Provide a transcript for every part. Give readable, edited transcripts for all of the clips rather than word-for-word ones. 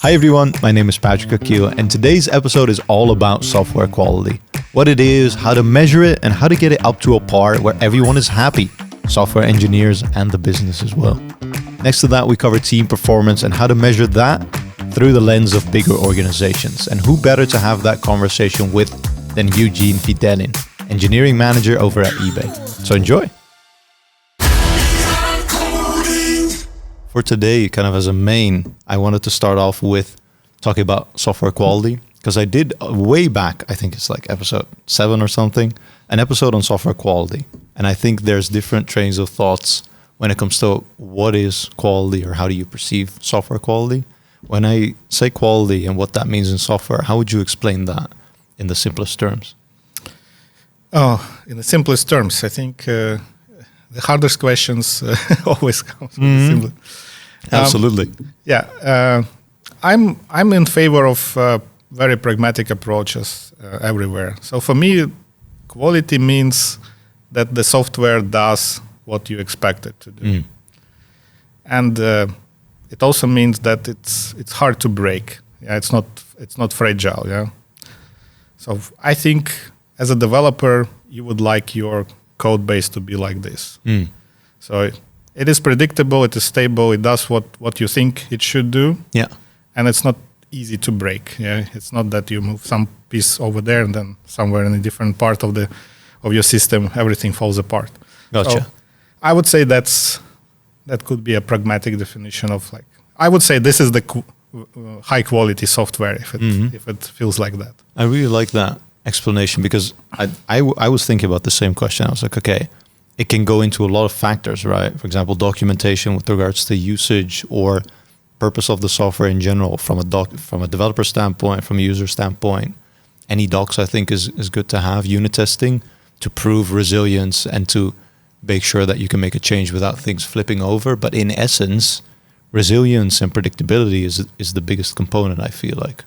Hi everyone, my name is Patrick Akil, and today's episode is all about software quality. What it is, how to measure it, and how to get it up to a par where everyone is happy, software engineers and the business as well. Next to that, we cover team performance and how to measure that through the lens of bigger organizations. And who better to have that conversation with than Eugene Fidelin, engineering manager over at eBay. So enjoy. For today, kind of as a main, I wanted to start off with talking about software quality, because I did way back, I think it's like episode 7 or something, an episode on software quality. And I think there's different trains of thoughts when it comes to what is quality or how do you perceive software quality. When I say quality and what that means in software, how would you explain that in the simplest terms? Oh, in the simplest terms, I think the hardest questions always come from the simplest. Absolutely. I'm in favor of very pragmatic approaches everywhere. So for me, quality means that the software does what you expect it to do, and it also means that it's hard to break. Yeah, it's not fragile. Yeah. So I think as a developer, you would like your code base to be like this. So it is predictable, it is stable, it does what you think it should do. Yeah. And it's not easy to break. Yeah. It's not that you move some piece over there and then somewhere in a different part of your system everything falls apart. Gotcha. So I would say that could be a pragmatic definition of, like, I would say this is the high quality software if it feels like that. I really like that explanation, because I was thinking about the same question. I was like, okay, it can go into a lot of factors, right? For example, documentation with regards to usage or purpose of the software in general, from a developer standpoint, from a user standpoint. Any docs, I think, is good to have. Unit testing to prove resilience and to make sure that you can make a change without things flipping over. But in essence, resilience and predictability is the biggest component, I feel like.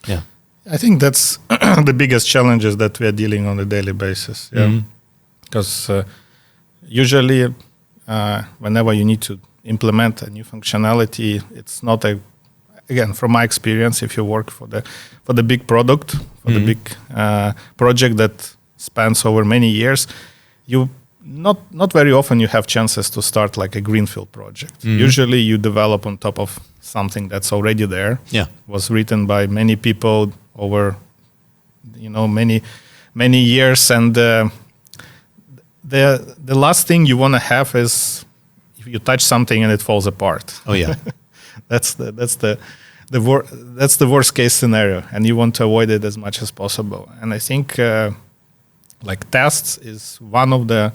Yeah. I think that's the biggest challenges that we are dealing on a daily basis. Yeah, because usually, whenever you need to implement a new functionality, it's not again, from my experience, if you work for the big product, for the big project that spans over many years, you not very often you have chances to start like a greenfield project. Usually, you develop on top of something that's already there. Yeah, was written by many people over many years, and the last thing you want to have is if you touch something and it falls apart. Oh yeah. that's the worst case scenario, and you want to avoid it as much as possible. And I think like tests is one of the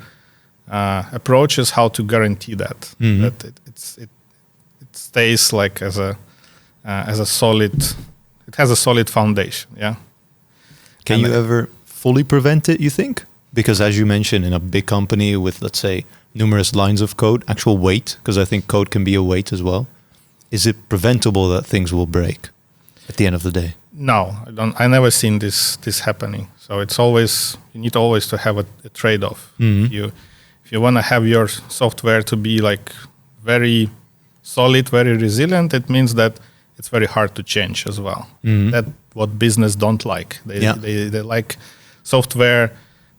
approaches how to guarantee that it stays like as a solid. It has a solid foundation, yeah. Can you ever fully prevent it, you think? Because as you mentioned, in a big company with, let's say, numerous lines of code, actual weight, because I think code can be a weight as well. Is it preventable that things will break at the end of the day? No, I never seen this happening. So it's always, you need always to have a trade-off. If you want to have your software to be like very solid, very resilient, it means that it's very hard to change as well. That's what business don't like. They like software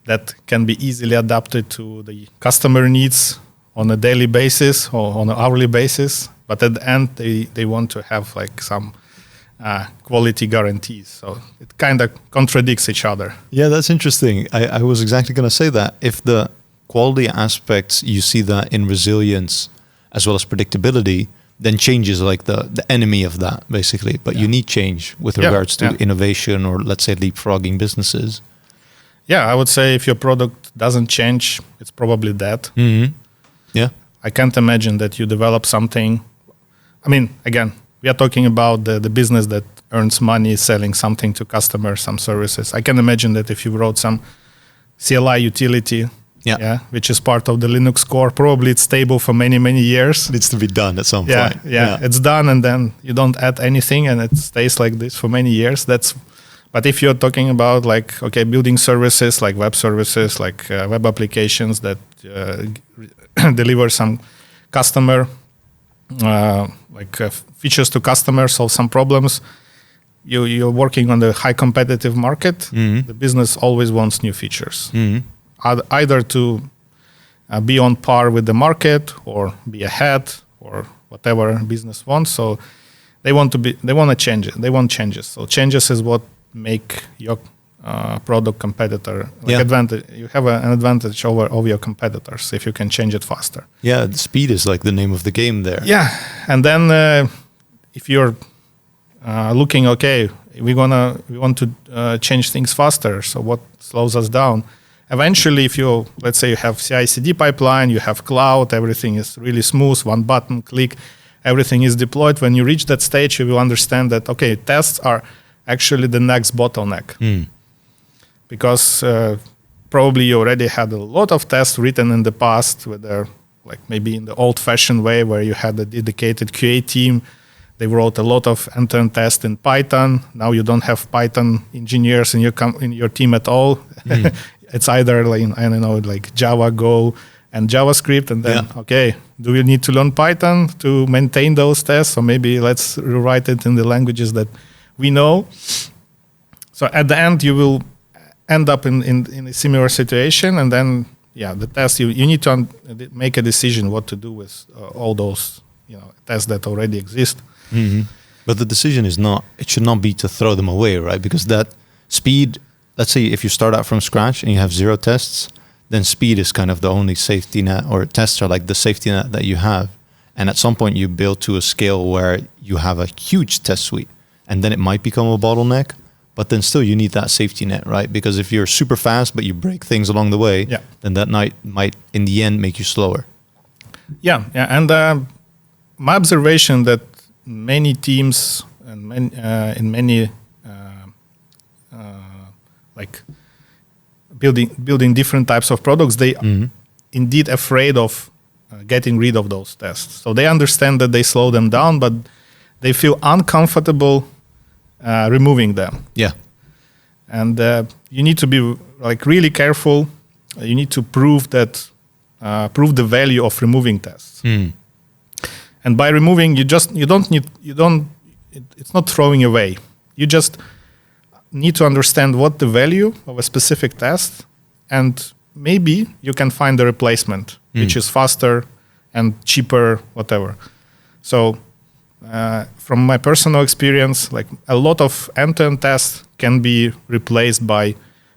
that can be easily adapted to the customer needs on a daily basis or on an hourly basis. But at the end, they want to have like some quality guarantees. So it kind of contradicts each other. Yeah, that's interesting. I was exactly going to say that. If the quality aspects, you see that in resilience as well as predictability, then change is like the enemy of that, basically. But you need change with regards to innovation or, let's say, leapfrogging businesses. Yeah, I would say if your product doesn't change, it's probably dead. Yeah. I can't imagine that you develop something. I mean, again, we are talking about the business that earns money selling something to customers, some services. I can imagine that if you wrote some CLI utility, which is part of the Linux core, probably it's stable for many, many years. It needs to be done at some point. Yeah, it's done, and then you don't add anything, and it stays like this for many years. But if you're talking about like, okay, building services, like web services, like web applications that deliver some customer features to customers, solve some problems. You're working on the high competitive market. The business always wants new features, either to be on par with the market or be ahead or whatever business wants. So they want to change it. They want changes. So changes is what make your product competitor advantage. You have an advantage over your competitors if you can change it faster. Yeah, the speed is like the name of the game there. Yeah, and then if you're looking, we want to change things faster. So what slows us down? Eventually, if let's say you have CI/CD pipeline, you have cloud, everything is really smooth, one button click, everything is deployed. When you reach that stage, you will understand that tests are actually the next bottleneck, because probably you already had a lot of tests written in the past, whether maybe in the old-fashioned way where you had a dedicated QA team. They wrote a lot of end-to-end tests in Python. Now you don't have Python engineers in your team at all. It's either Java, Go, and JavaScript. And then, do we need to learn Python to maintain those tests? Or maybe let's rewrite it in the languages that we know. So at the end, you will end up in a similar situation. And then, the test, you need to make a decision what to do with all those tests that already exist. But the decision it should not be to throw them away, right? Because that speed, let's say if you start out from scratch and you have 0 tests, then speed is kind of the only safety net, or tests are like the safety net that you have. And at some point you build to a scale where you have a huge test suite, and then it might become a bottleneck, but then still you need that safety net, right? Because if you're super fast, but you break things along the way, then that might in the end make you slower. Yeah. And my observation that many teams and in many building different types of products, they indeed afraid of getting rid of those tests. So they understand that they slow them down, but they feel uncomfortable removing them. Yeah. And you need to be really careful. You need to prove the value of removing tests. And by removing, it's not throwing away. You just need to understand what the value of a specific test, and maybe you can find a replacement, which is faster and cheaper, whatever. So from my personal experience, a lot of end-to-end tests can be replaced by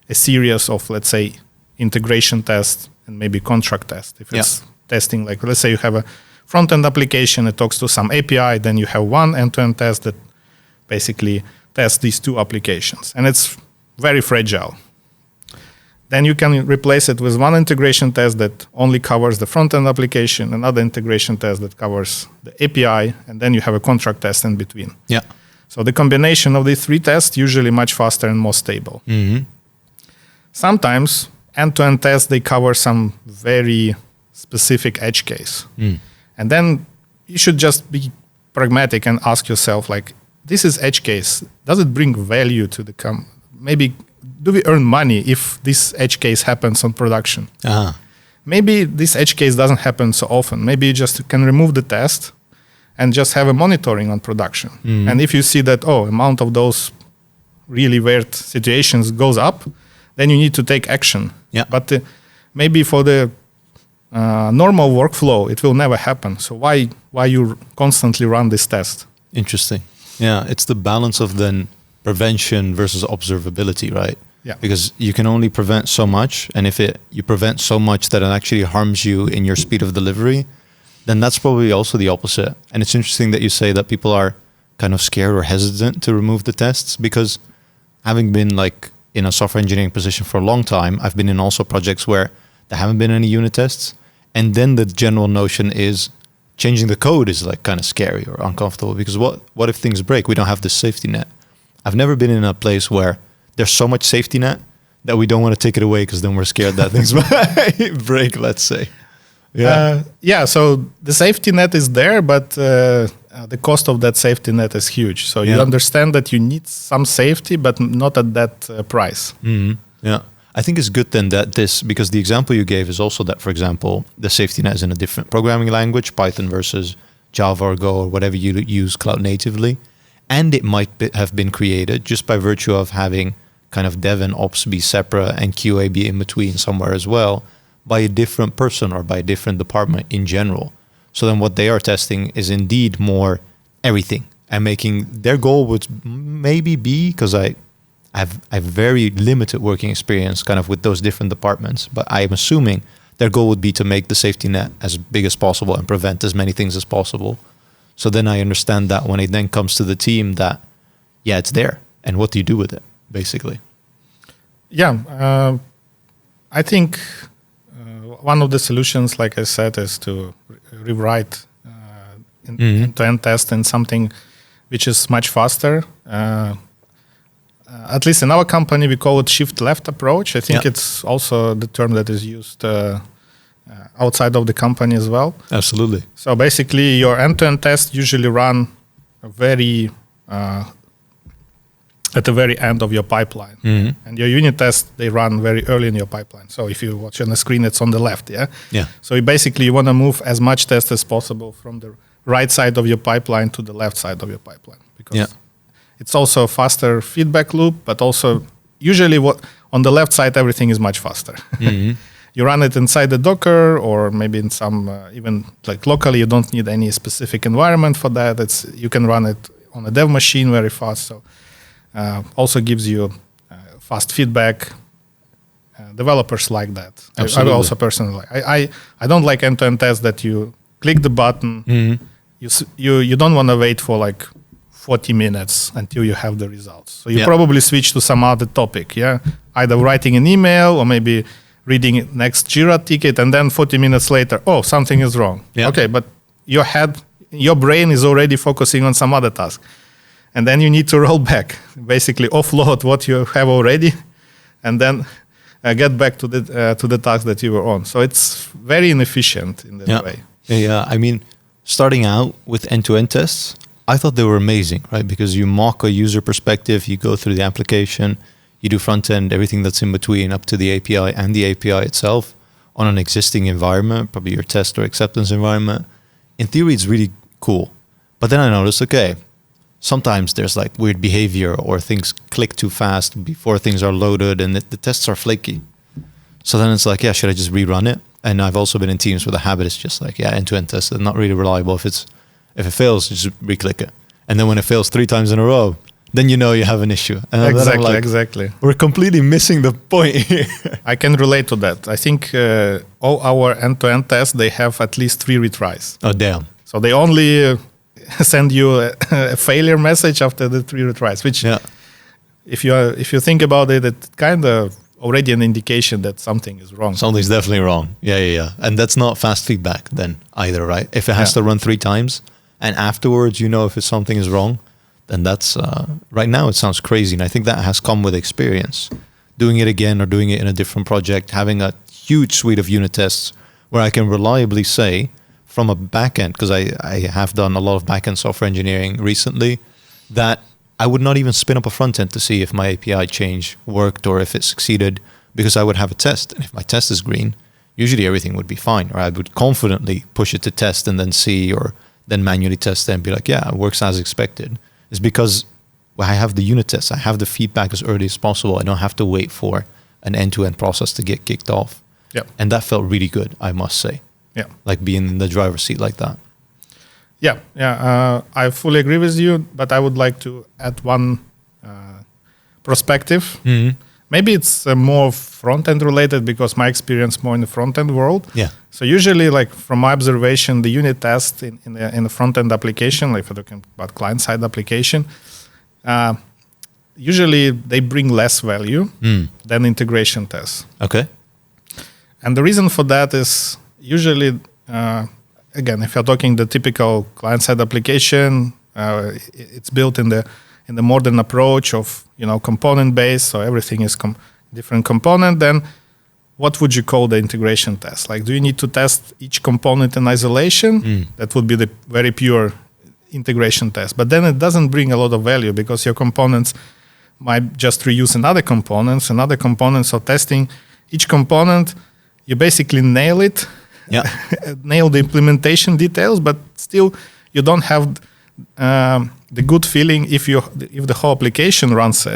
a series of, let's say, integration tests and maybe contract tests. If it's testing, let's say you have a front-end application, it talks to some API, then you have one end-to-end test that basically tests these 2 applications. And it's very fragile. Then you can replace it with one integration test that only covers the front-end application, another integration test that covers the API, and then you have a contract test in between. Yeah. So the combination of these 3 tests usually much faster and more stable. Sometimes end-to-end tests, they cover some very specific edge case. And then you should just be pragmatic and ask yourself, this is edge case. Does it bring value to the maybe do we earn money if this edge case happens on production? Maybe this edge case doesn't happen so often. Maybe you just can remove the test and just have a monitoring on production. And if you see that, amount of those really weird situations goes up, then you need to take action. Yeah. But maybe for the normal workflow, it will never happen. So why you constantly run this test? Interesting. Yeah, it's the balance of then prevention versus observability, right? Yeah. Because you can only prevent so much, and if you prevent so much that it actually harms you in your speed of delivery, then that's probably also the opposite. And it's interesting that you say that people are kind of scared or hesitant to remove the tests, because having been in a software engineering position for a long time, I've been in also projects where there haven't been any unit tests. And then the general notion is changing the code is kind of scary or uncomfortable, because what if things break? We don't have this safety net. I've never been in a place where there's so much safety net that we don't want to take it away because then we're scared that things might break, let's say. So the safety net is there, but the cost of that safety net is huge. So you understand that you need some safety, but not at that price. Yeah. I think it's good then that because the example you gave is also that, for example, the safety net is in a different programming language, Python versus Java or Go or whatever you use cloud natively. And it might have been created just by virtue of having kind of dev and ops be separate and QA be in between somewhere as well, by a different person or by a different department in general. So then what they are testing is indeed more everything, and making their goal would maybe be, because I have very limited working experience kind of with those different departments, but I am assuming their goal would be to make the safety net as big as possible and prevent as many things as possible. So then I understand that when it then comes to the team that, yeah, it's there. And what do you do with it, basically? Yeah, I think one of the solutions, like I said, is to rewrite end-to-end test in something which is much faster. At least in our company, we call it shift-left approach. I think it's also the term that is used outside of the company as well. Absolutely. So basically, your end-to-end tests usually run at the very end of your pipeline. And your unit tests, they run very early in your pipeline. So if you watch on the screen, it's on the left, yeah? So you want to move as much test as possible from the right side of your pipeline to the left side of your pipeline. Because it's also a faster feedback loop, but also usually on the left side, everything is much faster. You run it inside the Docker, or maybe in some, even like locally, you don't need any specific environment for that. You can run it on a dev machine very fast. So also gives you fast feedback. Developers like that. I also personally like. I don't like end-to-end tests that you click the button. You don't want to wait for like 40 minutes until you have the results. So you probably switch to some other topic. Yeah, either writing an email or maybe reading next Jira ticket, and then 40 minutes later, something is wrong. Okay, but your brain is already focusing on some other task. And then you need to roll back, basically offload what you have already, and then get back to the task that you were on. So it's very inefficient in that way. Yeah, I mean, starting out with end-to-end tests, I thought they were amazing, right? Because you mock a user perspective, you go through the application, you do front-end, everything that's in between up to the API and the API itself on an existing environment, probably your test or acceptance environment. In theory, it's really cool. But then I noticed, okay, sometimes there's like weird behavior or things click too fast before things are loaded and the tests are flaky. So then it's like, should I just rerun it? And I've also been in teams where the habit is just like, end-to-end tests are not really reliable. If it fails, just re-click it. And then when it fails 3 times in a row, then you know you have an issue. And Exactly. We're completely missing the point here. I can relate to that. I think all our end-to-end tests, they have at least 3 retries. Oh, damn. So they only send you a failure message after the 3 retries, which if you think about it, it's kind of already an indication that something is wrong. Something's definitely wrong. Yeah. And that's not fast feedback then either, right? If it has to run 3 times and afterwards you know if something is wrong, then that's, right now it sounds crazy. And I think that has come with experience. Doing it again or doing it in a different project, having a huge suite of unit tests where I can reliably say from a backend, because I have done a lot of backend software engineering recently, that I would not even spin up a front end to see if my API change worked or if it succeeded, because I would have a test. And if my test is green, usually everything would be fine. Or I would confidently push it to test and then see, or then manually test it and be like, it works as expected. It's because I have the unit test. I have the feedback as early as possible. I don't have to wait for an end-to-end process to get kicked off. And that felt really good, I must say. Like being in the driver's seat like that. I fully agree with you, but I would like to add one perspective. Maybe it's more front-end related because my experience more in the front-end world. So usually, like from my observation, the unit test in the front-end application, like if we're talking about client-side application, usually they bring less value than integration tests. Okay. And the reason for that is usually, again, if you're talking the typical client-side application, it's built in the modern approach of component-based, so everything is different component. Then, what would you call the integration test? Like, do you need to test each component in isolation? That would be the very pure integration test. But then it doesn't bring a lot of value because your components might just reuse another components. So testing each component, you basically nail it. Nail the implementation details, but still you don't have the good feeling if the whole application runs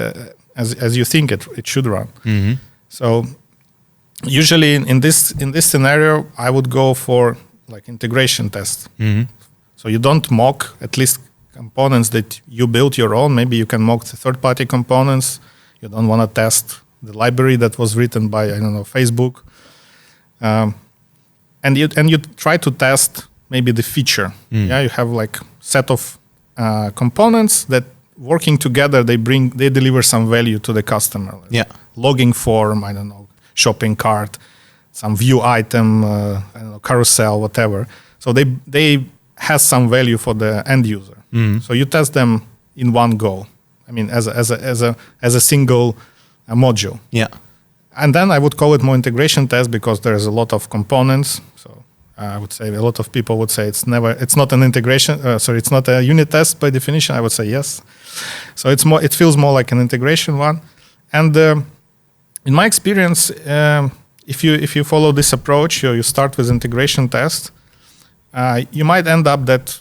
as you think it should run. Mm-hmm. So usually in this scenario, I would go for like integration test. Mm-hmm. So you don't mock at least components that you built your own. Maybe you can mock the third-party components. You don't want to test the library that was written by Facebook. And you try to test maybe the feature. Yeah, you have like set of components that working together they deliver some value to the customer. Like Yeah. Logging form, shopping cart, some view item, carousel, whatever. So they has some value for the end user. So you test them in one go. I mean, as a single module. Yeah. And then I would call it more integration test because there's a lot of components. So I would say a lot of people would say it's not an integration. It's not a unit test by definition. I would say yes. So it feels more like an integration one. And in my experience, if you follow this approach, you start with integration test, you might end up that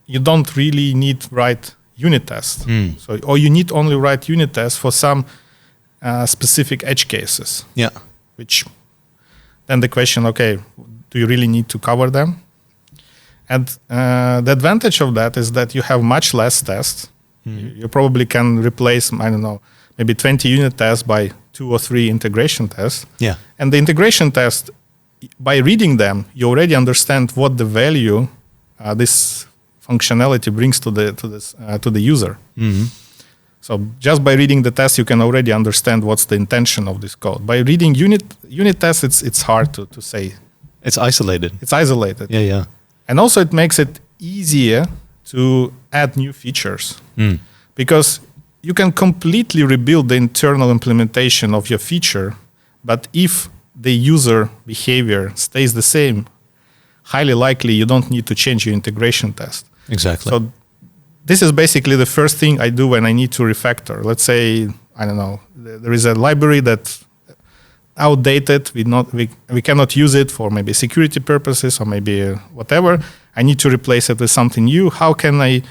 you don't really need write unit test. So, or you need only write unit test for some specific edge cases. Yeah. Which then the question, okay, do you really need to cover them? And the advantage of that is that you have much less tests. You probably can replace, maybe 20 unit tests by 2 or 3 integration tests. Yeah. And the integration test, by reading them, you already understand what the value this functionality brings to the user. Mm-hmm. So just by reading the test, you can already understand what's the intention of this code. By reading unit tests, it's hard to say. It's isolated. It's isolated. Yeah, yeah. And also it makes it easier to add new features because you can completely rebuild the internal implementation of your feature, but if the user behavior stays the same, highly likely you don't need to change your integration test. Exactly. So this is basically the first thing I do when I need to refactor. Let's say, there is a library that's outdated. We cannot use it for maybe security purposes or maybe whatever. I need to replace it with something new. How can I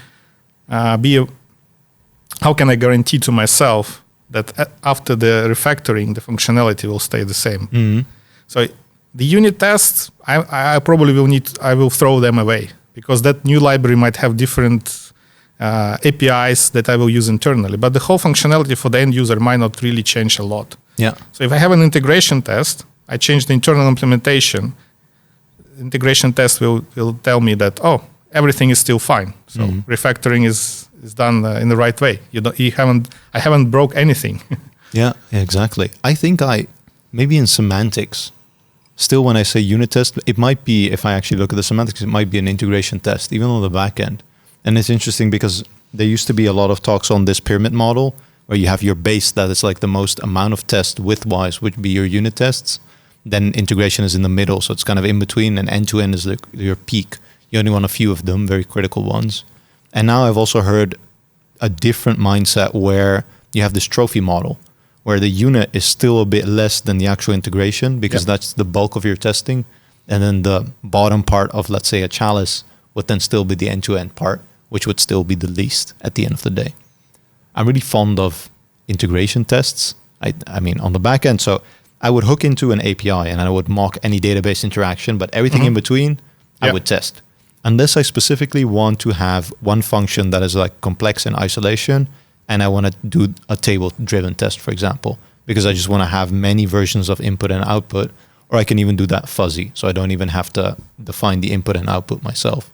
guarantee to myself that after the refactoring, the functionality will stay the same? Mm-hmm. So the unit tests, I probably will throw them away because that new library might have different APIs that I will use internally. But the whole functionality for the end user might not really change a lot. Yeah. So if I have an integration test, I change the internal implementation. Integration test will tell me that, everything is still fine. So refactoring is done in the right way. I haven't broke anything. Yeah, exactly. I think maybe in semantics, still when I say unit test, it might be, if I actually look at the semantics, it might be an integration test, even on the back end. And it's interesting because there used to be a lot of talks on this pyramid model where you have your base that is like the most amount of tests width-wise, which would be your unit tests. Then integration is in the middle, so it's kind of in between, and end-to-end is your peak. You only want a few of them, very critical ones. And now I've also heard a different mindset where you have this trophy model, where the unit is still a bit less than the actual integration because that's the bulk of your testing. And then the bottom part of, let's say, a chalice would then still be the end-to-end part, which would still be the least at the end of the day. I'm really fond of integration tests. I mean, on the back end. So I would hook into an API and I would mock any database interaction, but everything in between, I would test. Unless I specifically want to have one function that is like complex in isolation, and I want to do a table-driven test, for example, because I just want to have many versions of input and output, or I can even do that fuzzy, so I don't even have to define the input and output myself.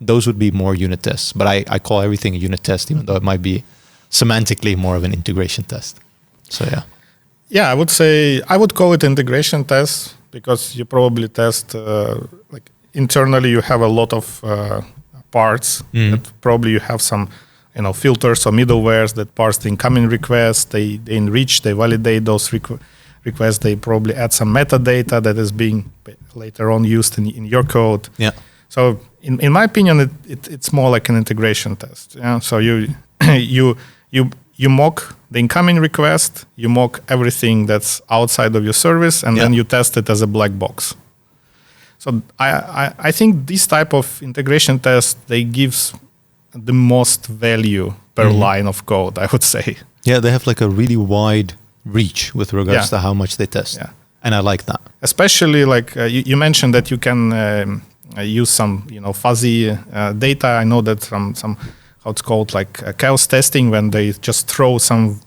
Those would be more unit tests, but I call everything a unit test, even though it might be semantically more of an integration test. So yeah. Yeah, I would say I would call it integration test because you probably test like internally you have a lot of parts that probably you have some filters or middlewares that parse the incoming requests. They enrich, they validate those requests. They probably add some metadata that is being later on used in your code. Yeah. So in my opinion, it's more like an integration test. Yeah. So you mock the incoming request, you mock everything that's outside of your service, and then you test it as a black box. So I think this type of integration test, they gives the most value per line of code, I would say. Yeah, they have like a really wide reach with regards to how much they test. Yeah. And I like that. Especially like you mentioned that you can use some fuzzy data. I know that some how it's called like chaos testing, when they just throw some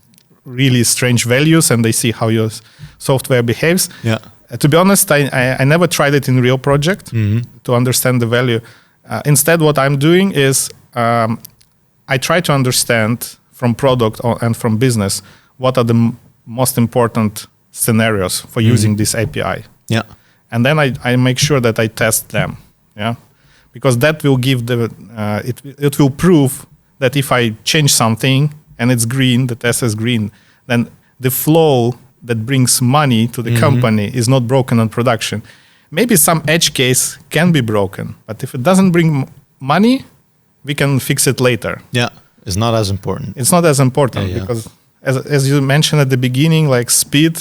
really strange values and they see how your software behaves. Yeah. To be honest, I never tried it in real project to understand the value. Instead, what I'm doing is I try to understand from product and from business what are the most important scenarios for using this API. Yeah. And then I make sure that I test them. Yeah. Because that will give it will prove that if I change something and it's green, the test is green, then the flow that brings money to the company is not broken on production. Maybe some edge case can be broken, but if it doesn't bring money, we can fix it later. Yeah. It's not as important. It's not as important because as you mentioned at the beginning, like speed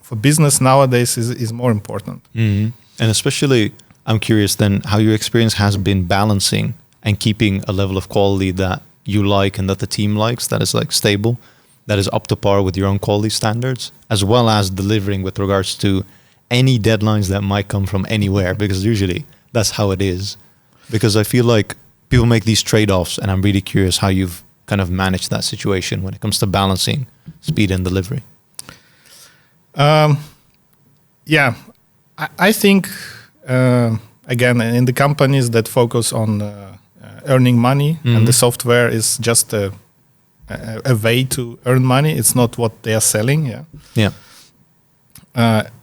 for business nowadays is more important. And especially, I'm curious then how your experience has been balancing and keeping a level of quality that you like and that the team likes, that is like stable, that is up to par with your own quality standards, as well as delivering with regards to any deadlines that might come from anywhere, because usually that's how it is. Because I feel like people make these trade-offs, and I'm really curious how you've kind of managed that situation when it comes to balancing speed and delivery. I think, again, in the companies that focus on earning money and the software is just a way to earn money, it's not what they are selling.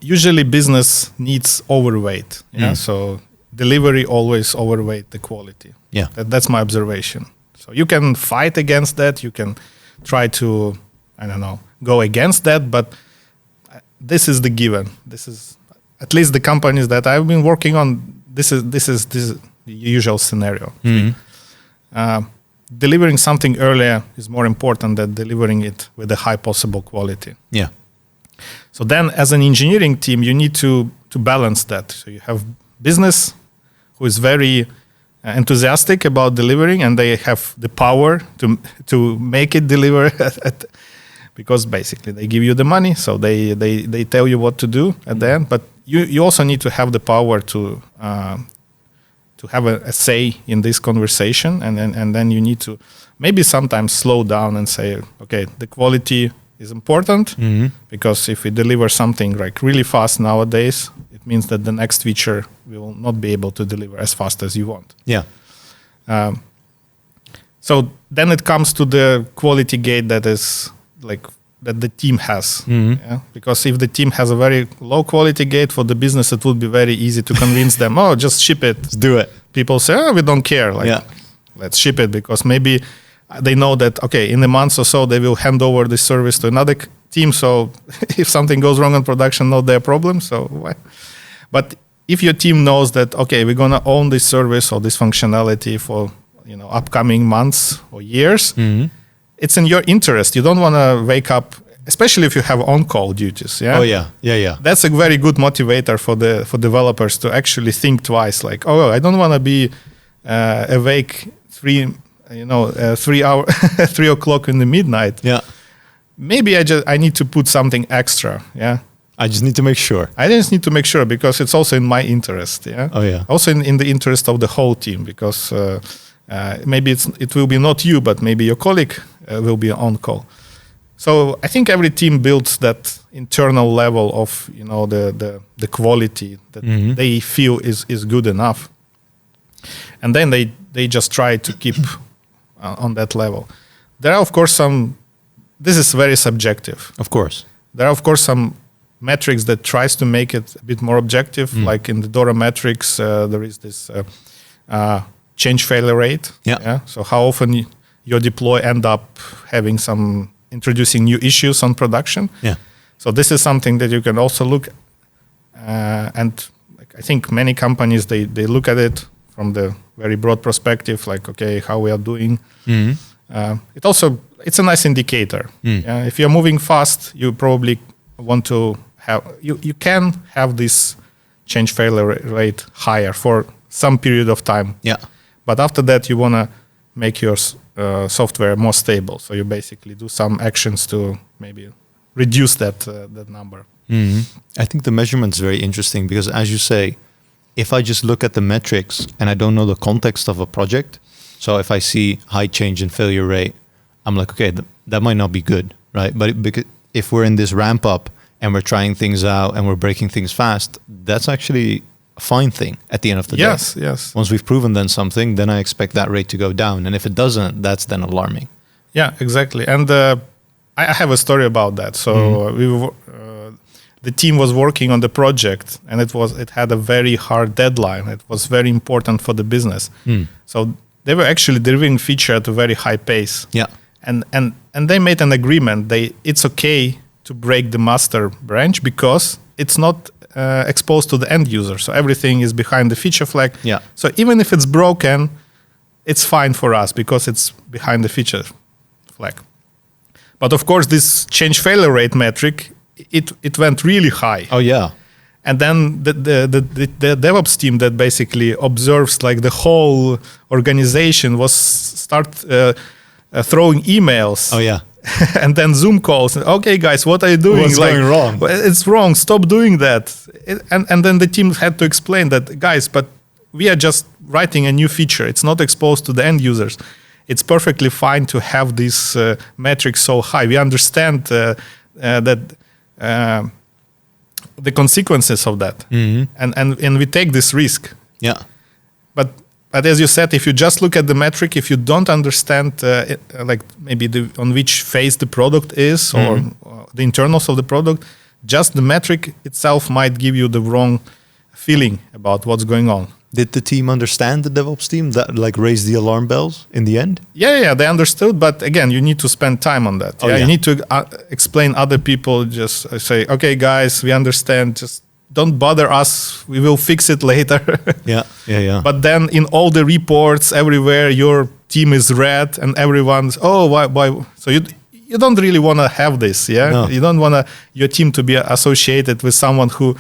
Usually business needs overweight. So delivery always overweight the quality. That's my observation. So you can fight against that. You can try to, go against that, but this is the given. This is at least the companies that I've been working on. This is the usual scenario. Delivering something earlier is more important than delivering it with the high possible quality. So then, as an engineering team, you need to balance that. So you have business who is very enthusiastic about delivering, and they have the power to make it deliver because basically they give you the money, so they tell you what to do at the end. But you also need to have the power to have a say in this conversation, and then you need to maybe sometimes slow down and say, okay, the quality is important because if we deliver something like really fast nowadays, it means that the next feature we will not be able to deliver as fast as you want. So then it comes to the quality gate that is like that the team has. Because if the team has a very low quality gate for the business, it would be very easy to convince them, just ship it. Let's do it. People say, we don't care. Let's ship it, because maybe they know that, okay, in a month or so, they will hand over this service to another team. So if something goes wrong in production, not their problem. So why? But if your team knows that, okay, we're going to own this service or this functionality for upcoming months or years, it's in your interest. You don't want to wake up, especially if you have on-call duties. That's a very good motivator for developers to actually think twice. Like, I don't want to be awake 3 o'clock in the midnight. Maybe I need to put something extra. I just need to make sure. Because it's also in my interest. Also in the interest of the whole team, because maybe it will be not you, but maybe your colleague will be on call. So I think every team builds that internal level of the quality that they feel is good enough, and then they just try to keep on that level. There are of course this is very subjective. Of course. There are of course some metrics that tries to make it a bit more objective, like in the DORA metrics, there is this change failure rate. So how often your deploy end up having introducing new issues on production. So this is something that you can also look and I think many companies they look at it from the very broad perspective, like, okay, how we are doing. It's a nice indicator. If you're moving fast, you probably want to have you can have this change failure rate higher for some period of time. Yeah. But after that, you want to make your software more stable. So you basically do some actions to maybe reduce that number. Mm-hmm. I think the measurement's very interesting because, as you say, if I just look at the metrics and I don't know the context of a project, so if I see high change in failure rate, I'm like, okay, that might not be good, right? But because if we're in this ramp up and we're trying things out and we're breaking things fast, that's actually a fine thing at the end of the day. Yes. Once we've proven then something, then I expect that rate to go down. And if it doesn't, that's then alarming. Yeah, exactly. And I have a story about that. So the team was working on the project, and it had a very hard deadline. It was very important for the business. So they were actually delivering feature at a very high pace. Yeah. And they made an agreement. It's okay to break the master branch because it's not exposed to the end user. So everything is behind the feature flag. Yeah. So even if it's broken, it's fine for us because it's behind the feature flag. But of course, this change failure rate metric, it went really high. Oh yeah. And then the DevOps team that basically observes like the whole organization was start throwing emails. Oh yeah. And then Zoom calls. Okay, guys, what are you doing? What's going wrong? It's wrong. Stop doing that. And then the team had to explain that, guys, but we are just writing a new feature. It's not exposed to the end users. It's perfectly fine to have this metric so high. We understand that the consequences of that, and we take this risk. Yeah. But as you said, if you just look at the metric, if you don't understand like maybe on which phase the product is or the internals of the product, just the metric itself might give you the wrong feeling about what's going on. Did the team understand, the DevOps team, that like raised the alarm bells in the end? Yeah, they understood. But again, you need to spend time on that. You need to explain other people. Just say, okay, guys, we understand. Just don't bother us. We will fix it later. Yeah. But then in all the reports everywhere, your team is red and everyone's, why? So you don't really want to have this. Yeah. No. You don't want your team to be associated with someone who,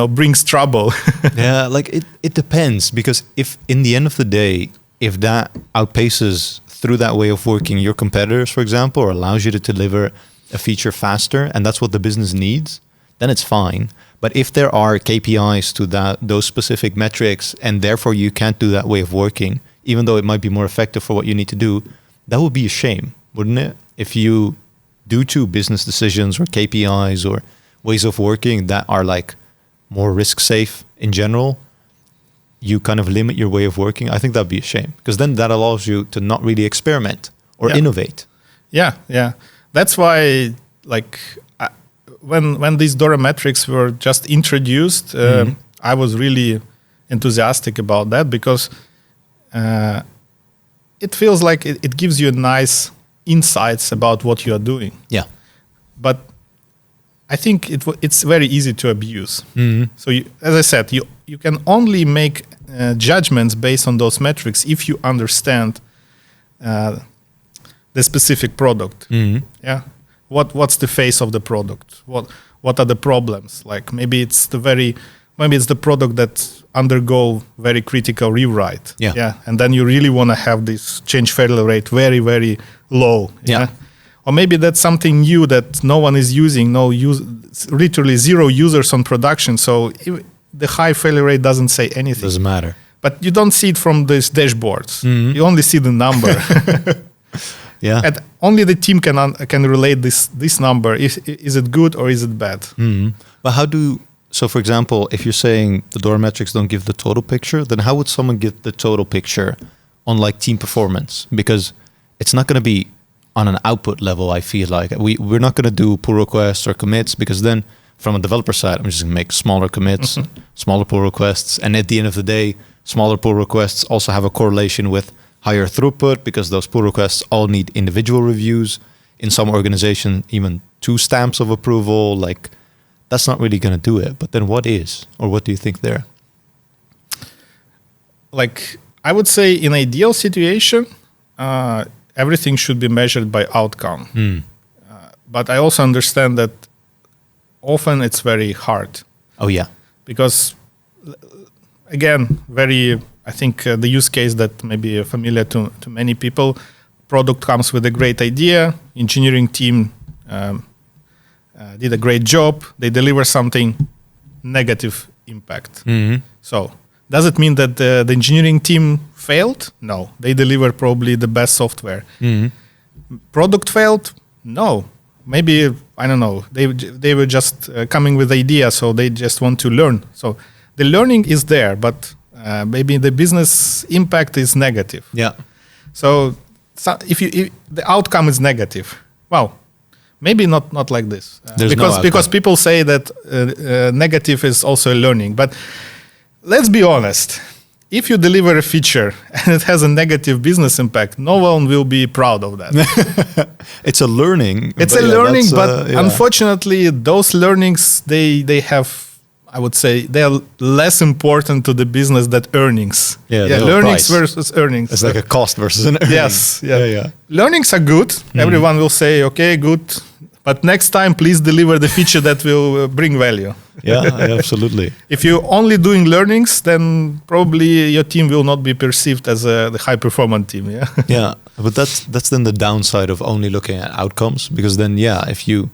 brings trouble. Yeah, like it depends, because if in the end of the day, if that outpaces through that way of working your competitors, for example, or allows you to deliver a feature faster, and that's what the business needs, then it's fine. But if there are KPIs to those specific metrics, and therefore you can't do that way of working, even though it might be more effective for what you need to do, that would be a shame, wouldn't it? If you, due to business decisions or KPIs or ways of working that are like more risk safe in general, you kind of limit your way of working, I think that'd be a shame, because then that allows you to not really experiment or innovate. Yeah. That's why, like, when these DORA metrics were just introduced, I was really enthusiastic about that, because it feels like it gives you nice insights about what you are doing. Yeah. But I think it's very easy to abuse. So as I said, you can only make judgments based on those metrics if you understand the specific product. Yeah. What's the face of the product? What are the problems? Like maybe it's the product that undergo very critical rewrite. Yeah. And then you really want to have this change failure rate very, very low. Yeah. Or maybe that's something new that no one is using, literally zero users on production. So the high failure rate doesn't say anything. Doesn't matter. But you don't see it from these dashboards. You only see the number. Yeah. And only the team can relate this number. Is it good or is it bad? But so for example, if you're saying the DORA metrics don't give the total picture, then how would someone get the total picture on like team performance? Because it's not going to be on an output level, I feel like. We're not going to do pull requests or commits, because then from a developer side, I'm just going to make smaller commits, smaller pull requests. And at the end of the day, smaller pull requests also have a correlation with higher throughput, because those pull requests all need individual reviews. In some organization, even 2 stamps of approval. Like, that's not really going to do it. But then what is? Or what do you think there? Like, I would say in ideal situation, everything should be measured by outcome. But I also understand that often it's very hard. Oh, yeah. Because again, I think the use case that may be familiar to many people. Product comes with a great idea. Engineering team did a great job. They deliver something, negative impact. So does it mean that the engineering team failed? No, they deliver probably the best software. Product failed? No. Maybe, I don't know, they were just coming with idea, so they just want to learn. So the learning is there, but maybe the business impact is negative. Yeah. So if the outcome is negative, well, maybe not like this. Because people say that negative is also learning. But let's be honest. If you deliver a feature and it has a negative business impact, no one will be proud of that. It's a learning. It's a learning, but unfortunately, those learnings, they have, I would say, they are less important to the business than earnings. Learnings versus earnings. It's like a cost versus an earning. Yes. Learnings are good. Everyone will say, okay, good. But next time, please deliver the feature that will bring value. Yeah, absolutely. If you're only doing learnings, then probably your team will not be perceived as the high-performance team. Yeah. Yeah, but that's then the downside of only looking at outcomes, because then if you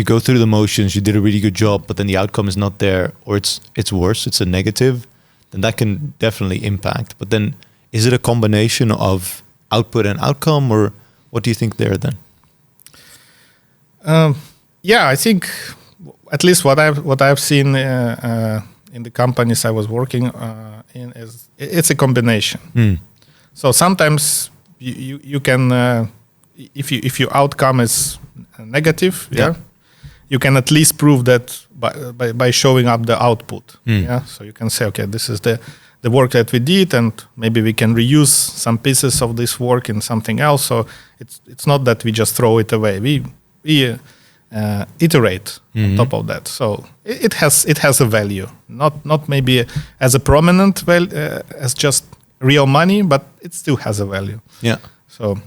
go through the motions, you did a really good job, but then the outcome is not there, or it's worse, it's a negative, then that can definitely impact. But then, is it a combination of output and outcome, or what do you think there then? I think at least what I've seen in the companies I was working in is it's a combination. So sometimes you can if your outcome is negative, you can at least prove that by showing up the output. So you can say, okay, this is the work that we did, and maybe we can reuse some pieces of this work in something else. So it's not that we just throw it away. We iterate on top of that. So it has a value, not maybe as a prominent value as just real money, but it still has a value. Yeah. So,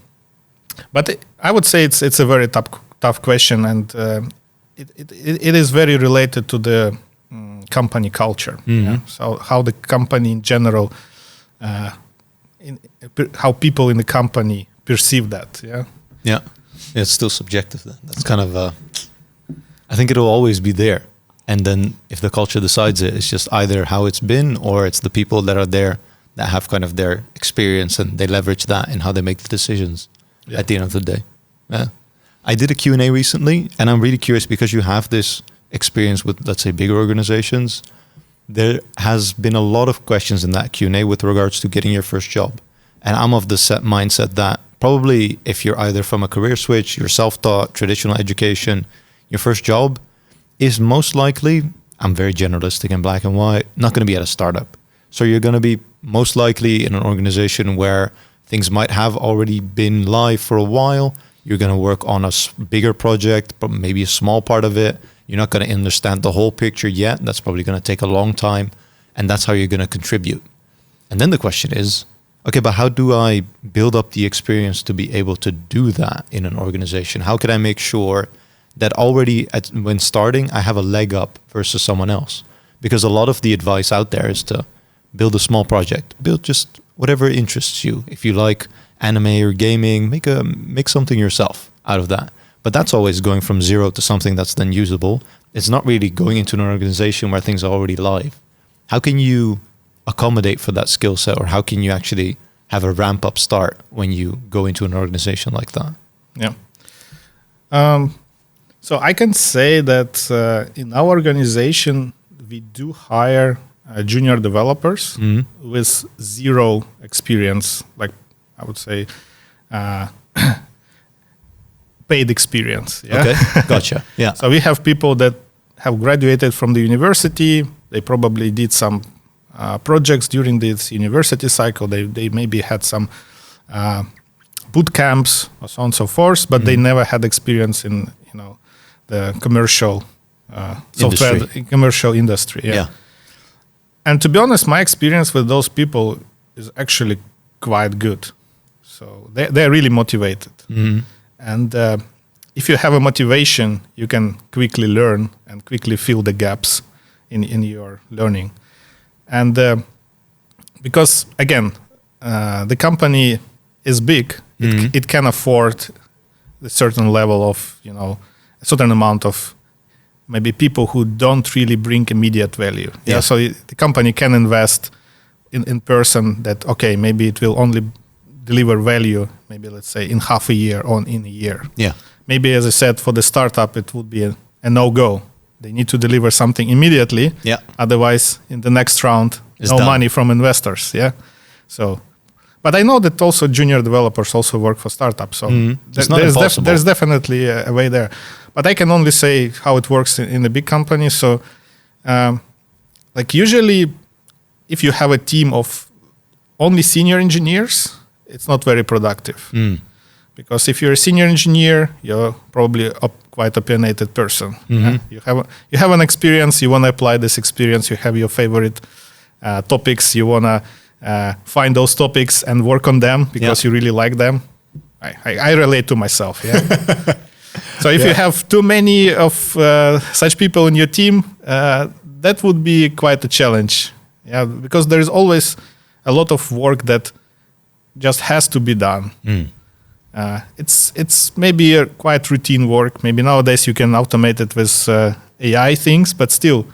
but I would say it's a very tough question, and it is very related to the company culture. So how the company in general, how people in the company perceive that. Yeah, it's still subjective then. That's kind of, I think it'll always be there. And then if the culture decides it's just either how it's been, or it's the people that are there that have kind of their experience and they leverage that in how they make the decisions at the end of the day. Yeah. I did a Q&A recently, and I'm really curious because you have this experience with, let's say, bigger organizations. There has been a lot of questions in that Q&A with regards to getting your first job. And I'm of the set mindset that probably if you're either from a career switch, you're self-taught, traditional education, your first job is most likely, I'm very generalistic and black and white, not going to be at a startup. So you're going to be most likely in an organization where things might have already been live for a while. You're going to work on a bigger project, but maybe a small part of it. You're not going to understand the whole picture yet. That's probably going to take a long time. And that's how you're going to contribute. And then the question is, okay, but how do I build up the experience to be able to do that in an organization? How can I make sure that already when starting, I have a leg up versus someone else? Because a lot of the advice out there is to build a small project, build just whatever interests you. If you like anime or gaming, make something yourself out of that. But that's always going from zero to something that's then usable. It's not really going into an organization where things are already live. How can you accommodate for that skill set, or how can you actually have a ramp up start when you go into an organization like that? Yeah. So I can say that in our organization, we do hire junior developers with zero experience, like I would say paid experience. Yeah? Okay, gotcha. Yeah. So we have people that have graduated from the university. They probably did some projects during this university cycle. They maybe had some boot camps or so on and so forth, but they never had experience in the commercial software commercial industry. Yeah. And to be honest, my experience with those people is actually quite good. So they're really motivated. And if you have a motivation, you can quickly learn and quickly fill the gaps in your learning. And because again, the company is big, it can afford a certain level of, a certain amount of maybe people who don't really bring immediate value. Yeah. So the company can invest in person that, okay, maybe it will only deliver value, maybe let's say in half a year or in a year. Yeah. Maybe, as I said, for the startup, it would be a no-go. They need to deliver something immediately. Yeah. Otherwise, in the next round, It's no done. money from investors. Yeah. So, but I know that also junior developers also work for startups. So It's not impossible. there's definitely a way there. But I can only say how it works in a big company. So, like usually, if you have a team of only senior engineers, it's not very productive. Because if you're a senior engineer, you're probably a quite opinionated person. You have an experience. You want to apply this experience. You have your favorite topics. You want to find those topics and work on them because you really like them. I relate to myself. Yeah. So if you have too many of such people in your team, that would be quite a challenge. Yeah, because there is always a lot of work that just has to be done. It's maybe a quite routine work. Maybe nowadays you can automate it with AI things, but still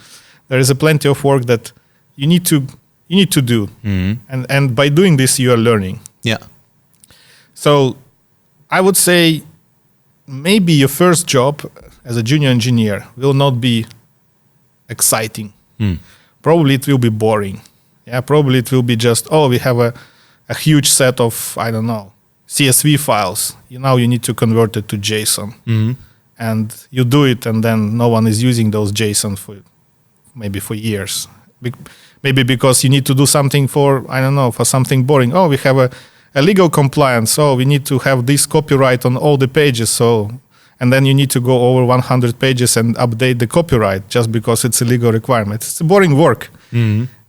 there is a plenty of work that you need to do. And by doing this, you are learning. Yeah. So I would say maybe your first job as a junior engineer will not be exciting. Probably it will be boring. Yeah, probably it will be just, we have a huge set of, I don't know, CSV files. Now you need to convert it to JSON. And you do it, and then no one is using those JSON for years. Maybe because you need to do something for something boring. We have a legal compliance. We need to have this copyright on all the pages. And then you need to go over 100 pages and update the copyright just because it's a legal requirement. It's a boring work.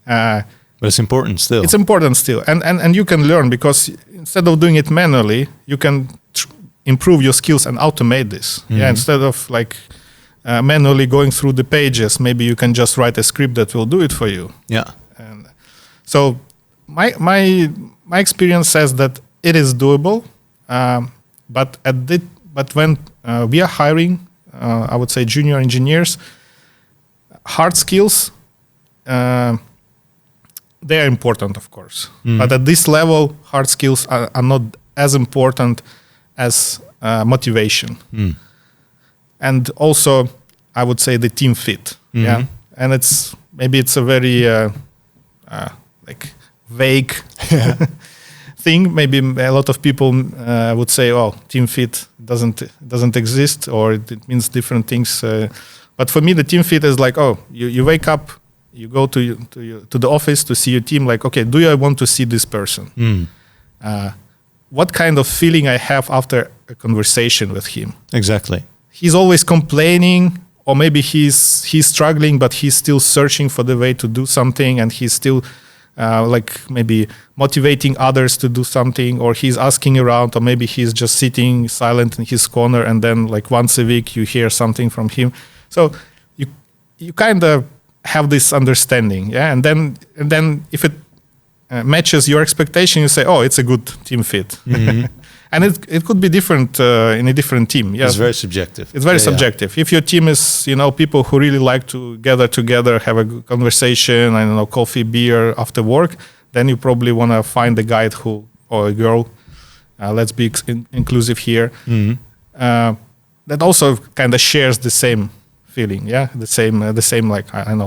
But it's important still. It's important still. And you can learn because instead of doing it manually, you can improve your skills and automate this. Yeah, instead of manually going through the pages, maybe you can just write a script that will do it for you. Yeah. And so my experience says that it is doable, but when we are hiring, I would say junior engineers, hard skills, they are important, of course. But at this level, hard skills are not as important as motivation. And also, I would say the team fit. Yeah, and it's a very vague thing. Maybe a lot of people would say, team fit doesn't exist, or it means different things. But for me, the team fit is like, you wake up, you go to the office to see your team. Like, okay, do I want to see this person? What kind of feeling I have after a conversation with him? Exactly. He's always complaining, or maybe he's struggling, but he's still searching for the way to do something, and he's still maybe motivating others to do something, or he's asking around, or maybe he's just sitting silent in his corner, and then once a week you hear something from him. So you kind of have this understanding, yeah, and then if it matches your expectation, you say, it's a good team fit. And it could be different in a different team. Yes. It's very subjective. It's very subjective. If your team is, people who really like to gather together, have a good conversation, coffee, beer after work, then you probably want to find a guy or a girl, let's be inclusive here, that also kind of shares the same feeling, yeah, the same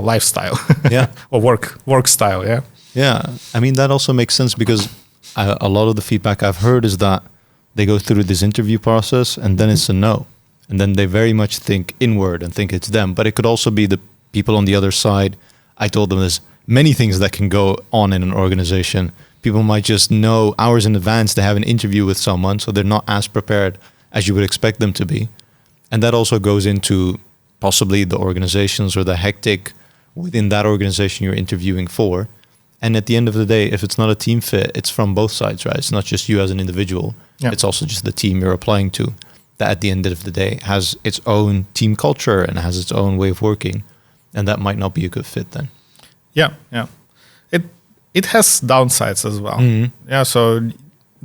lifestyle, yeah, or work style, yeah. Yeah, I mean that also makes sense because a lot of the feedback I've heard is that they go through this interview process and then it's a no, and then they very much think inward and think it's them. But it could also be the people on the other side. I told them there's many things that can go on in an organization. People might just know hours in advance they have an interview with someone, so they're not as prepared as you would expect them to be, and that also goes into possibly the organizations or the hectic within that organization you're interviewing for. And at the end of the day, if it's not a team fit, it's from both sides, right? It's not just you as an individual. Yeah. It's also just the team you're applying to that at the end of the day has its own team culture and has its own way of working. And that might not be a good fit then. Yeah, yeah. it has downsides as well. Mm-hmm. Yeah, so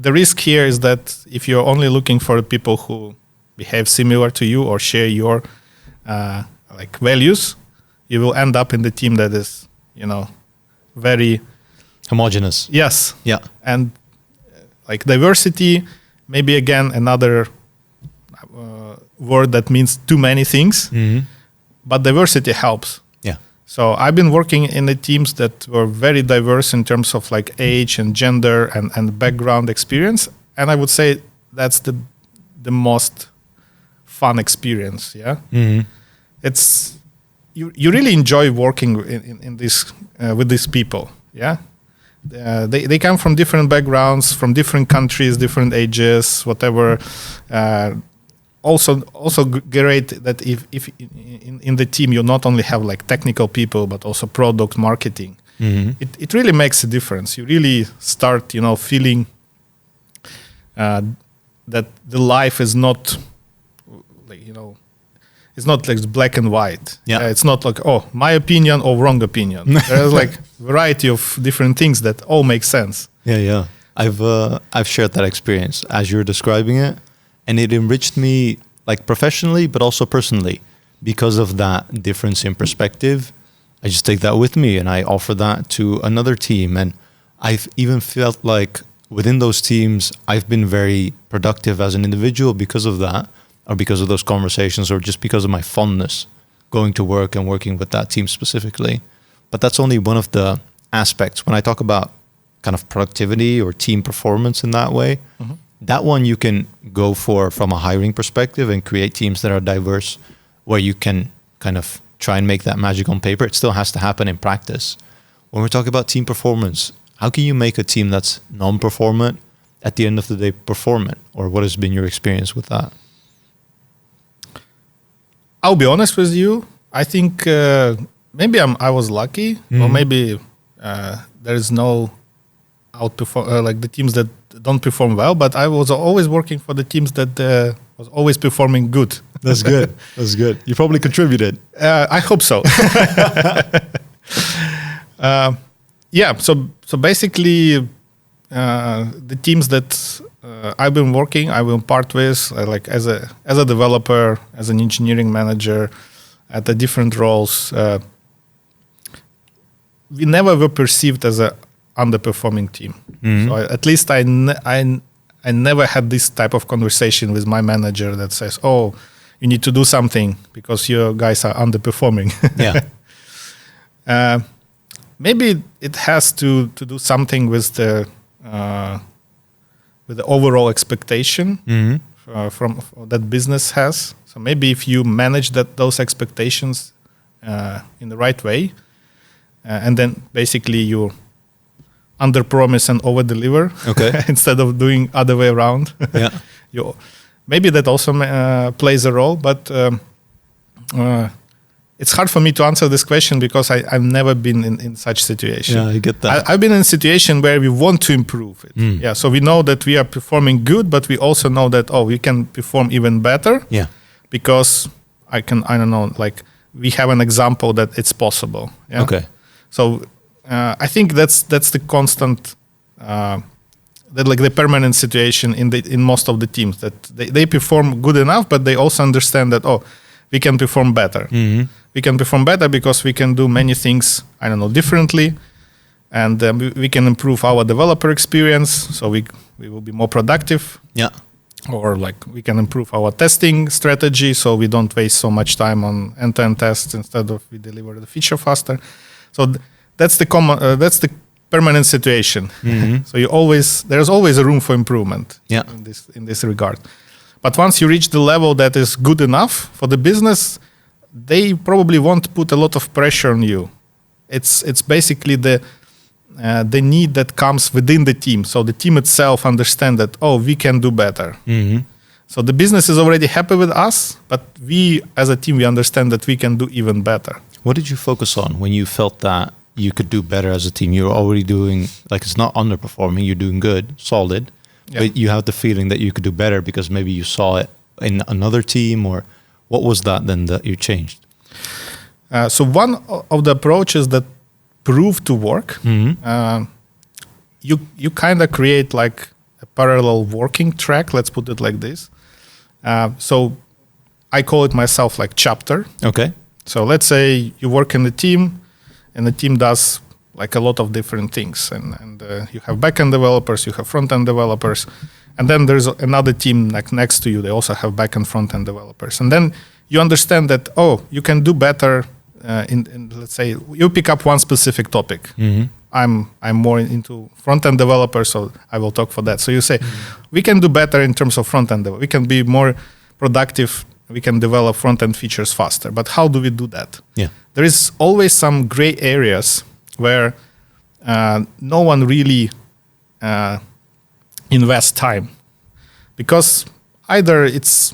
the risk here is that if you're only looking for people who behave similar to you or share your like values, you will end up in the team that is, very Homogeneous. yes. Yeah. And like diversity, maybe again another word that means too many things, Mm-hmm. but diversity helps. Yeah. So I've been working in the teams that were very diverse in terms of like age and gender and background experience, and I would say that's the most fun experience. Yeah, Mm-hmm. it's you really enjoy working in this with these people. Yeah, they come from different backgrounds, from different countries, different ages, whatever. Also great that if in the team you not only have like technical people but also product marketing. Mm-hmm. It really makes a difference. You really start feeling that the life is not like it's not like black and white. Yeah. It's not like my opinion or wrong opinion. There's like variety of different things that all make sense. Yeah. I've shared that experience as you're describing it, and it enriched me like professionally, but also personally because of that difference in perspective. I just take that with me and I offer that to another team, and I've even felt like within those teams I've been very productive as an individual because of that, or because of those conversations, or just because of my fondness going to work and working with that team specifically. But that's only one of the aspects. When I talk about kind of productivity or team performance in that way, Mm-hmm. that one you can go for from a hiring perspective and create teams that are diverse, where you can kind of try and make that magic on paper. It still has to happen in practice. When we're talking about team performance, how can you make a team that's non-performant at the end of the day performant? Or what has been your experience with that? I'll be honest with you. I think maybe I was lucky, or maybe there is no outperform like the teams that don't perform well. But I was always working for the teams that was always performing good. That's good. That's good. You probably contributed. I hope so. Yeah. So basically, the teams that I've been working, I will part with like as a developer, as an engineering manager, at the different roles. We never were perceived as a underperforming team. Mm-hmm. So at least I never had this type of conversation with my manager that says, "Oh, you need to do something because your guys are underperforming." Yeah. Maybe it has to do something with the overall expectation from that business has. So maybe if you manage those expectations in the right way, and then basically you under-promise and over-deliver, Okay. instead of doing other way around. Yeah. Maybe that also plays a role, but it's hard for me to answer this question because I've never been in such situation. Yeah, I get that. I've been in a situation where we want to improve it. Yeah, so we know that we are performing good, but we also know that we can perform even better. Yeah. Because I don't know, like we have an example that it's possible. Yeah? Okay. So I think that's the constant, the permanent situation in most of the teams, that they perform good enough, but they also understand that we can perform better. Mm-hmm. We can perform better because we can do many things, differently, and we can improve our developer experience. So we will be more productive. Yeah. Or like we can improve our testing strategy, so we don't waste so much time on end-to-end tests. Instead of we deliver the feature faster. So that's the permanent situation. Mm-hmm. So there's always a room for improvement. Yeah. In this regard. But once you reach the level that is good enough for the business, they probably won't put a lot of pressure on you. It's basically the need that comes within the team. So the team itself understand that we can do better. Mm-hmm. So the business is already happy with us, but we as a team, we understand that we can do even better. What did you focus on when you felt that you could do better as a team? You're already doing, like, it's not underperforming, you're doing good, solid, but you have the feeling that you could do better because maybe you saw it in another team, or what was that then that you changed? So one of the approaches that proved to work you kind of create like a parallel working track. Let's put it like this. So I call it myself like chapter. Okay. So let's say you work in a team, and the team does like a lot of different things, and you have backend developers, you have front-end developers, and then there's another team like next to you. They also have backend, front-end developers, and then you understand that you can do better. In let's say you pick up one specific topic. Mm-hmm. I'm more into front-end developer, so I will talk for that. So you say we can do better in terms of front-end. We can be more productive. We can develop front-end features faster. But how do we do that? Yeah. There is always some gray areas where no one really invests time, because either it's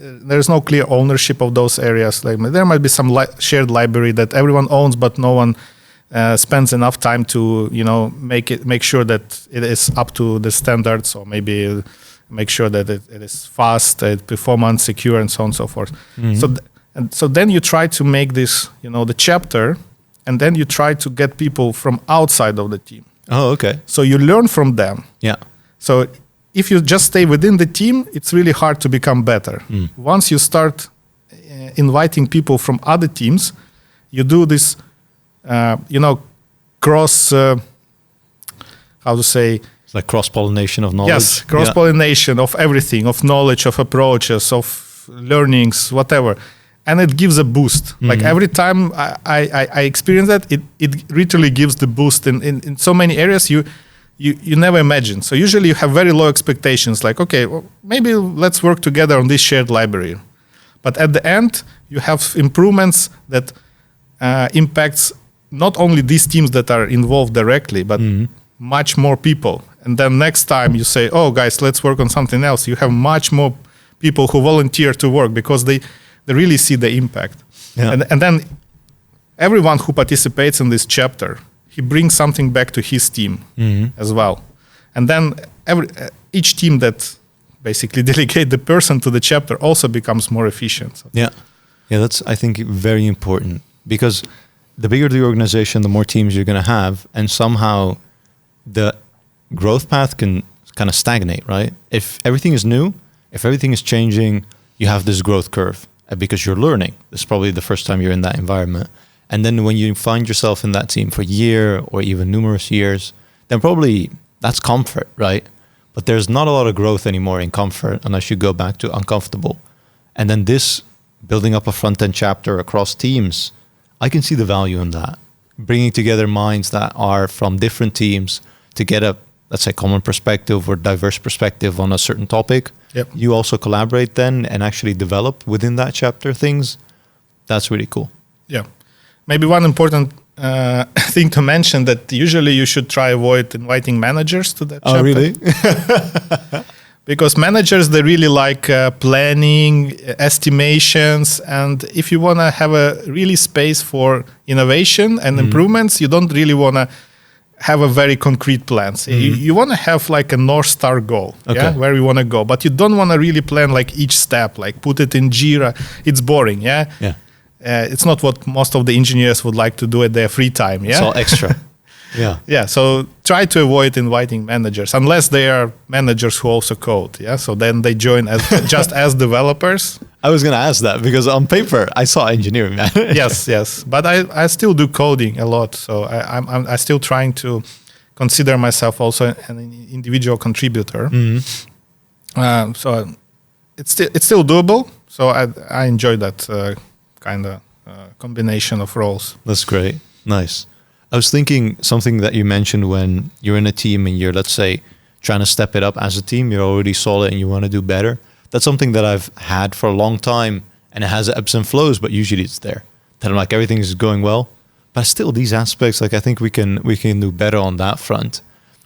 there's no clear ownership of those areas. Like there might be some shared library that everyone owns, but no one spends enough time to make sure that it is up to the standards, or maybe make sure that it is fast, performance, secure, and so on and so forth. Mm-hmm. So then you try to make this the chapter, and then you try to get people from outside of the team. Oh, okay. So you learn from them. Yeah. So if you just stay within the team, it's really hard to become better. Once you start inviting people from other teams, you do this, cross, how to say? It's like cross-pollination of knowledge. Yes, cross-pollination of everything, of knowledge, of approaches, of learnings, whatever. And it gives a boost. Mm-hmm. Like every time I experience that, it literally gives the boost in so many areas you never imagine. So usually you have very low expectations, like, okay, well, maybe let's work together on this shared library. But at the end, you have improvements that impacts not only these teams that are involved directly, but much more people. And then next time you say, oh, guys, let's work on something else. You have much more people who volunteer to work because they really see the impact. Yeah. And then everyone who participates in this chapter, he brings something back to his team as well. And then each team that basically delegate the person to the chapter also becomes more efficient. So. Yeah, that's, I think, very important, because the bigger the organization, the more teams you're going to have, and somehow the growth path can kind of stagnate, right? If everything is new, if everything is changing, you have this growth curve because you're learning. This is probably the first time you're in that environment. And then when you find yourself in that team for a year or even numerous years, then probably that's comfort, right? But there's not a lot of growth anymore in comfort unless you go back to uncomfortable. And then this building up a front-end chapter across teams, I can see the value in that. Bringing together minds that are from different teams to get a, let's say, common perspective or diverse perspective on a certain topic. Yep. You also collaborate then and actually develop within that chapter things. That's really cool. Yeah. Maybe one important thing to mention, that usually you should try avoid inviting managers to that chapter. Oh, really? Because managers, they really like planning, estimations, and if you want to have a really space for innovation and improvements, you don't really want to have a very concrete plans. You want to have like a North Star goal, where you want to go, but you don't want to really plan like each step, like put it in Jira. It's boring, Yeah. It's not what most of the engineers would like to do at their free time. Yeah, it's all extra. Yeah. So try to avoid inviting managers unless they are managers who also code. Yeah. So then they join as just as developers. I was going to ask that because on paper I saw engineering. Yes. But I still do coding a lot. So I'm still trying to consider myself also an individual contributor. So it's still doable. So I enjoy that kind of combination of roles. That's great. Nice. I was thinking something that you mentioned when you're in a team and you're, let's say, trying to step it up as a team. You're already solid and you want to do better. That's something that I've had for a long time, and it has ebbs and flows, but usually it's there. That I'm like, everything is going well, but still these aspects, like I think we can do better on that front.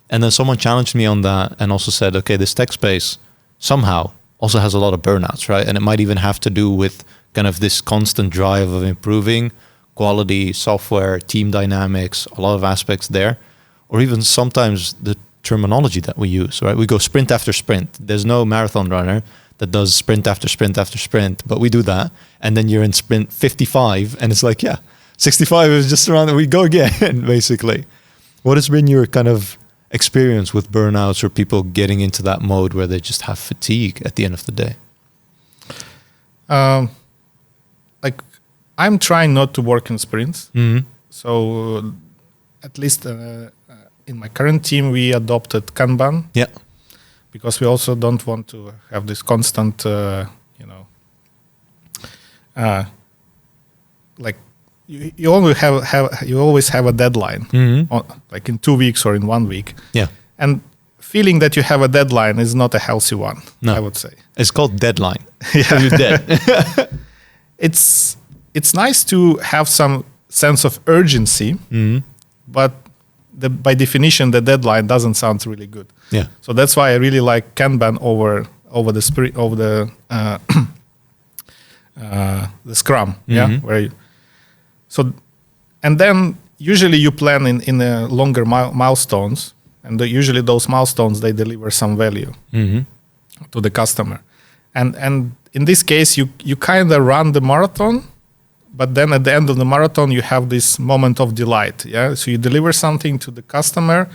And then someone challenged me on that and also said, okay, this tech space somehow also has a lot of burnouts, right? And it might even have to do with kind of this constant drive of improving quality, software, team dynamics, a lot of aspects there, or even sometimes the terminology that we use, right? We go sprint after sprint. There's no marathon runner that does sprint after sprint after sprint, but we do that. And then you're in sprint 55 and it's like, 65 is just around, we go again, basically. What has been your kind of experience with burnouts or people getting into that mode where they just have fatigue at the end of the day? Like I'm trying not to work in sprints. Mm-hmm. So at least in my current team, we adopted Kanban. Yeah. Because we also don't want to have this constant, like you always have a deadline, like in 2 weeks or in 1 week. Yeah. And feeling that you have a deadline is not a healthy one, No. I would say. It's called deadline. Yeah. So you're dead. It's nice to have some sense of urgency, but by definition, the deadline doesn't sound really good. Yeah. So that's why I really like Kanban over the spirit over the Scrum. Yeah. And then usually you plan in longer milestones, and usually those milestones they deliver some value to the customer. And in this case, you kind of run the marathon. But then at the end of the marathon, you have this moment of delight. Yeah. So you deliver something to the customer,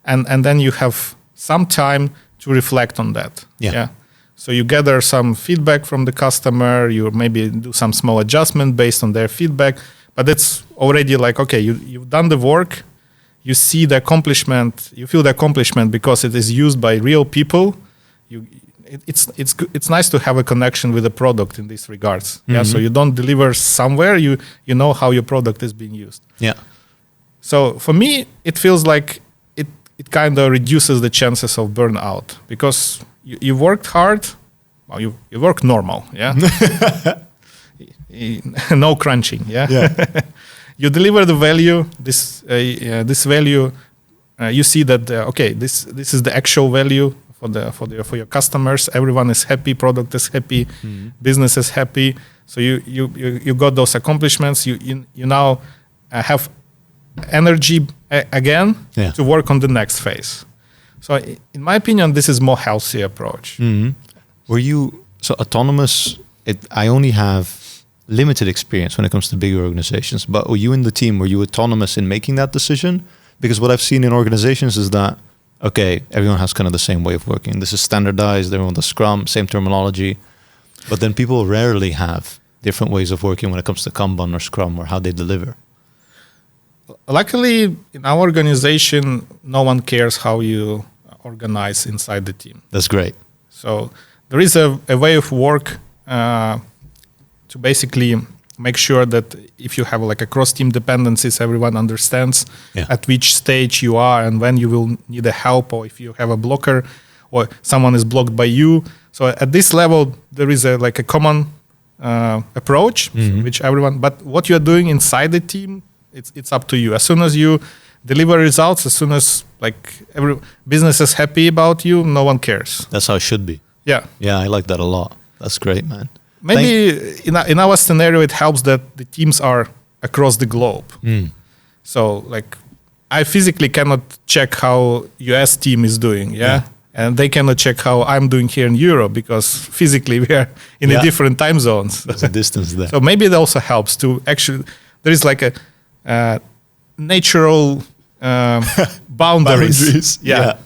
and then you have some time to reflect on that. Yeah. So you gather some feedback from the customer. You maybe do some small adjustment based on their feedback. But it's already like, okay, you've done the work. You see the accomplishment. You feel the accomplishment because it is used by real people. It's nice to have a connection with the product in these regards. Yeah, so you don't deliver somewhere, you know how your product is being used. Yeah. So for me, it feels like it kind of reduces the chances of burnout because you worked hard, well, you work normal, yeah. No crunching, yeah. You deliver the value. This value, you see that okay, this is the actual value. For your customers, everyone is happy, product is happy, business is happy. So you got those accomplishments. You now have energy again to work on the next phase. So in my opinion, this is more healthy approach. Were you so autonomous? I only have limited experience when it comes to bigger organizations. But were you in the team? Were you autonomous in making that decision? Because what I've seen in organizations is that, okay, everyone has kind of the same way of working. This is standardized, everyone does Scrum, same terminology. But then people rarely have different ways of working when it comes to Kanban or Scrum or how they deliver. Luckily, in our organization, no one cares how you organize inside the team. That's great. So there is a way of work to basically make sure that if you have like a cross-team dependencies, everyone understands at which stage you are and when you will need a help, or if you have a blocker or someone is blocked by you. So at this level, there is a common approach, which everyone. But what you are doing inside the team, it's up to you. As soon as you deliver results, as soon as every business is happy about you, no one cares. That's how it should be. Yeah. Yeah, I like that a lot. That's great, man. Maybe in our scenario, it helps that the teams are across the globe. So I physically cannot check how US team is doing, and they cannot check how I'm doing here in Europe because physically we are in a different time zones. There's a distance there. So maybe it also helps to actually, there is like a natural boundaries. Yeah.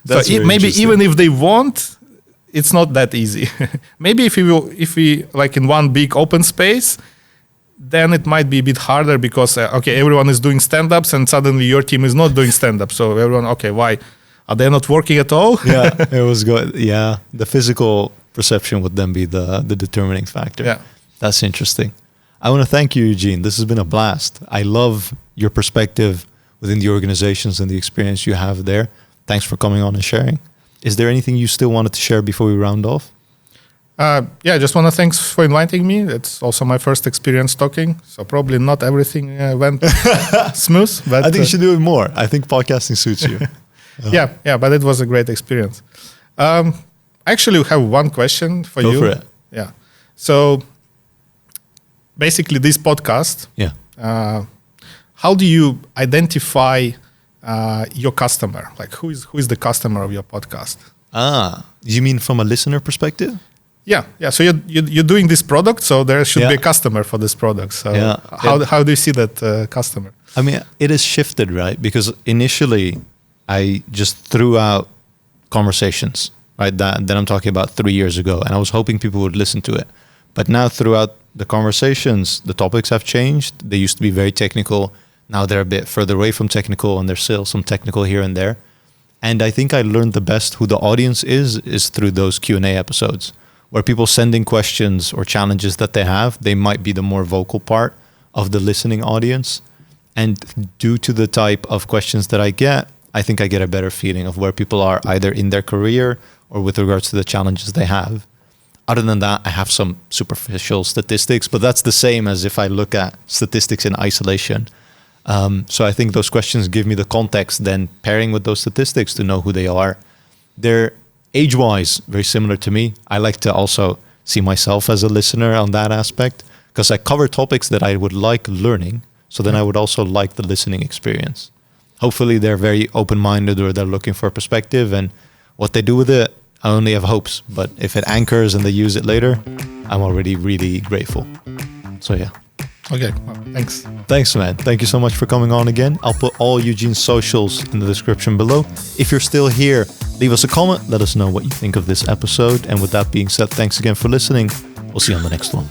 So maybe even if they want, it's not that easy. Maybe if we like in one big open space, then it might be a bit harder because everyone is doing stand-ups and suddenly your team is not doing stand-up. So everyone, why are they not working at all? Yeah, it was good. Yeah, the physical perception would then be the determining factor. Yeah, that's interesting. I want to thank you, Eugene. This has been a blast. I love your perspective within the organizations and the experience you have there. Thanks for coming on and sharing. Is there anything you still wanted to share before we round off? I just want to thanks for inviting me. It's also my first experience talking, so probably not everything went smooth. But I think you should do it more. I think podcasting suits you. Yeah, but it was a great experience. Actually, we have one question for you. Go for it. Yeah. So basically, this podcast. Yeah. How do you identify your customer? Like, who is the customer of your podcast? You mean from a listener perspective? Yeah. So you're doing this product, so there should be a customer for this product. So how do you see that customer? I mean, it has shifted, right? Because initially, I just threw out conversations, right? That I'm talking about 3 years ago, and I was hoping people would listen to it. But now throughout the conversations, the topics have changed. They used to be very technical. Now they're a bit further away from technical, and there's still some technical here and there. And I think I learned the best who the audience is through those Q&A episodes, where people send in questions or challenges that they have. They might be the more vocal part of the listening audience. And due to the type of questions that I get, I think I get a better feeling of where people are either in their career or with regards to the challenges they have. Other than that, I have some superficial statistics, but that's the same as if I look at statistics in isolation. So I think those questions give me the context, then pairing with those statistics to know who they are. They're age-wise very similar to me. I like to also see myself as a listener on that aspect, because I cover topics that I would like learning. So then I would also like the listening experience. Hopefully they're very open-minded, or they're looking for a perspective, and what they do with it, I only have hopes. But if it anchors and they use it later, I'm already really grateful. So yeah. Okay, well, thanks. Thanks, man. Thank you so much for coming on again. I'll put all Eugene's socials in the description below. If you're still here, leave us a comment. Let us know what you think of this episode. And with that being said, thanks again for listening. We'll see you on the next one.